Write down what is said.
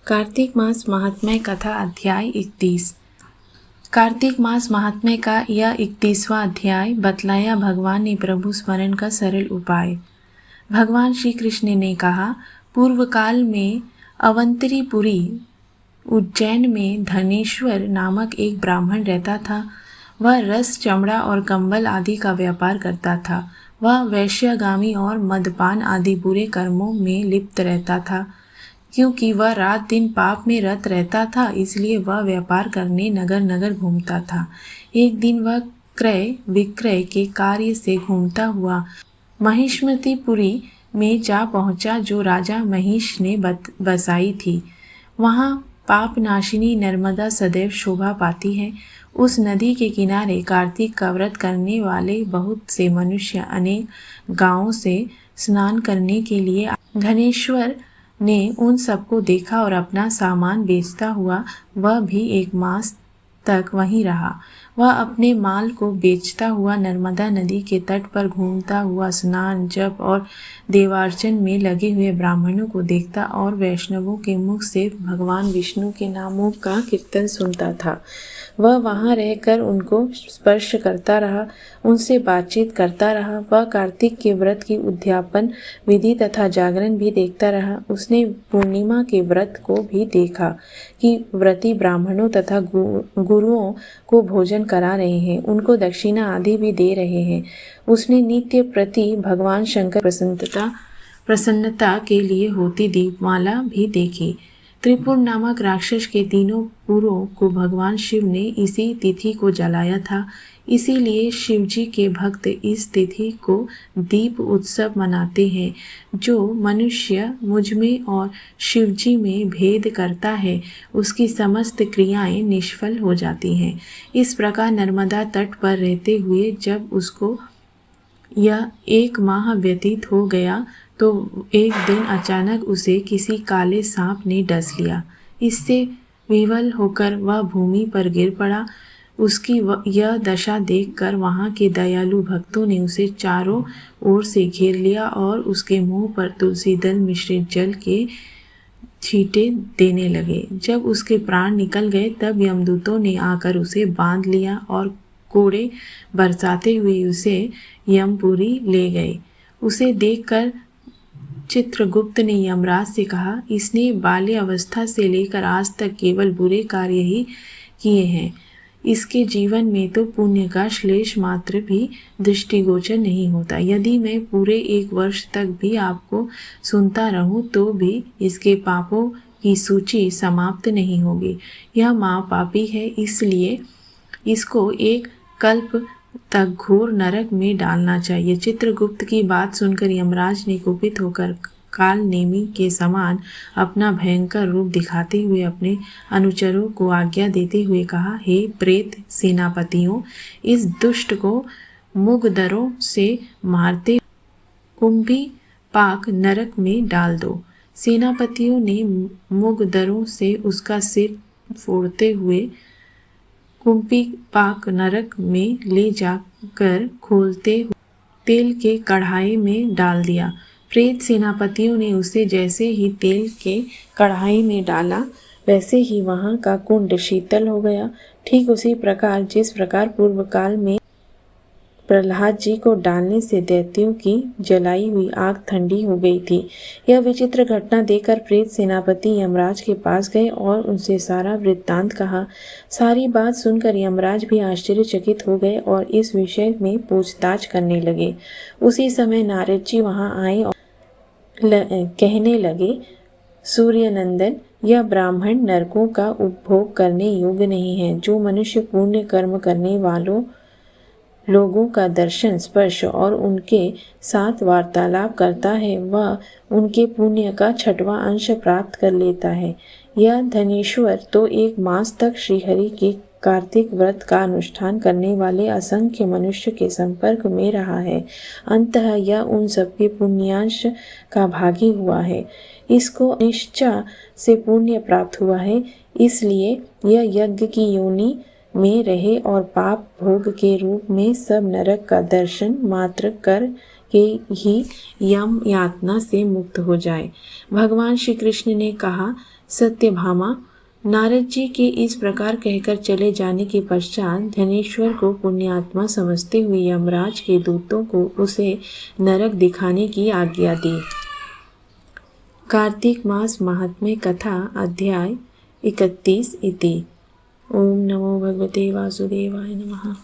कार्तिक मास महात्म्य कथा अध्याय 31। कार्तिक मास महात्म्य का यह 31वां अध्याय बतलाया भगवान ने प्रभु स्मरण का सरल उपाय। भगवान श्री कृष्ण ने कहा, पूर्व काल में अवंतरीपुरी उज्जैन में धनेश्वर नामक एक ब्राह्मण रहता था। वह रस, चमड़ा और कंबल आदि का व्यापार करता था। वह वैश्यगामी और मदपान आदि बुरे कर्मों में लिप्त रहता था। क्योंकि वह रात दिन पाप में रत रहता था, इसलिए वह व्यापार करने नगर नगर घूमता था। एक दिन वह क्रय विक्रय के कार्य से घूमता हुआ महिष्मतीपुरी में जा पहुंचा, जो राजा महिष ने बसाई थी। वहां पाप नाशिनी नर्मदा सदैव शोभा पाती है। उस नदी के किनारे कार्तिक का व्रत करने वाले बहुत से मनुष्य अनेक गांवों से स्नान करने के लिए धनेश्वर ने उन सबको देखा और अपना सामान बेचता हुआ वह भी 1 मास तक वहीं रहा। वह अपने माल को बेचता हुआ नर्मदा नदी के तट पर घूमता हुआ स्नान, जप और देवार्चन में लगे हुए ब्राह्मणों को देखता और वैष्णवों के मुख से भगवान विष्णु के नामों का कीर्तन सुनता था। वह वहां रहकर उनको स्पर्श करता रहा, उनसे बातचीत करता रहा। वह कार्तिक के व्रत की उद्यापन विधि तथा जागरण भी देखता रहा। उसने पूर्णिमा के व्रत को भी देखा कि व्रती ब्राह्मणों तथा गुरुओं को भोजन करा रहे हैं, उनको दक्षिणा आदि भी दे रहे हैं। उसने नित्य प्रति भगवान शंकर प्रसन्नता के लिए होती दीपमाला भी देखी। त्रिपुर नामक राक्षस के 3 पुरों को भगवान शिव ने इसी तिथि को जलाया था। इसीलिए शिवजी के भक्त इस तिथि को दीप उत्सव मनाते हैं। जो मनुष्य मुझ में और शिवजी में भेद करता है, उसकी समस्त क्रियाएं निष्फल हो जाती हैं। इस प्रकार नर्मदा तट पर रहते हुए जब उसको यह 1 माह व्यतीत हो गया, तो एक दिन अचानक उसे किसी काले सांप ने डस लिया। इससे विवल होकर वह भूमि पर गिर पड़ा। उसकी यह दशा देखकर वहां के दयालु भक्तों ने उसे चारों ओर से घेर लिया और उसके मुंह पर तुलसी दल मिश्रित जल के छींटे देने लगे। जब उसके प्राण निकल गए, तब यमदूतों ने आकर उसे बांध लिया और कोड़े बरसाते हुए उसे यमपुरी ले गए। उसे देखकर चित्रगुप्त ने यमराज से कहा, इसने बाल्य अवस्था से लेकर आज तक केवल बुरे कार्य ही किए हैं। इसके जीवन में तो पुण्य का श्लेष मात्र भी दृष्टिगोचर नहीं होता। यदि मैं पूरे 1 वर्ष तक भी आपको सुनता रहूं, तो भी इसके पापों की सूची समाप्त नहीं होगी। यह महापापी है, इसलिए इसको 1 कल्प तक घोर नरक में डालना चाहिए। चित्रगुप्त की बात सुनकर यमराज ने कुपित होकर काल नेमी के समान अपना भयंकर रूप दिखाते हुए अपने अनुचरों को आज्ञा देते हुए कहा, हे प्रेत सेनापतियों, इस दुष्ट को मुगदरों से मारते कुंभी पाक नरक में डाल दो। सेनापतियों ने मुगदरों से उसका सिर फोड़ते हुए कुंभी पाक नरक में ले जाकर खोलते हुए तेल के कढ़ाई में डाल दिया। प्रेत सेनापतियों ने उसे जैसे ही तेल के कढ़ाई में डाला, वैसे ही वहां का कुंड शीतल हो गया। ठीक उसी प्रकार जिस प्रकार पूर्व काल में प्रहलाद जी को डालने से दैत्यों की जलाई हुई आग ठंडी हो गई थी। यह विचित्र घटना देखकर प्रेत सेनापति यमराज के पास गए और उनसे सारा वृत्तांत कहा। सारी बात सुनकर यमराज भी आश्चर्यचकित हो गए और इस विषय में पूछताछ करने लगे। उसी समय नारद जी वहां आए और कहने लगे, सूर्यनंदन, यह ब्राह्मण नरकों का उपभोग करने योग्य नहीं है। जो मनुष्य पुण्य कर्म करने वालों लोगों का दर्शन, स्पर्श और उनके साथ वार्तालाप करता है, वह उनके पुण्य का 6वां अंश प्राप्त कर लेता है। यह धनेश्वर तो 1 मास तक श्रीहरि के कार्तिक व्रत का अनुष्ठान करने वाले असंख्य मनुष्य के संपर्क में रहा है। अंततः यह उन सबके पुण्यांश का भागी हुआ है। इसको निश्चय से पुण्य प्राप्त हुआ है, इसलिए यह यज्ञ की योनि में रहे और पाप भोग के रूप में सब नरक का दर्शन मात्र कर ही यम यातना से मुक्त हो जाए। भगवान श्री कृष्ण ने कहा, सत्यभामा, नारद जी के इस प्रकार कहकर चले जाने के पश्चात धनेश्वर को पुण्यात्मा समझते हुए यमराज के दूतों को उसे नरक दिखाने की आज्ञा दी। कार्तिक मास महात्म्य कथा अध्याय 31 इति। ओम नमो भगवते वासुदेवाय नमः।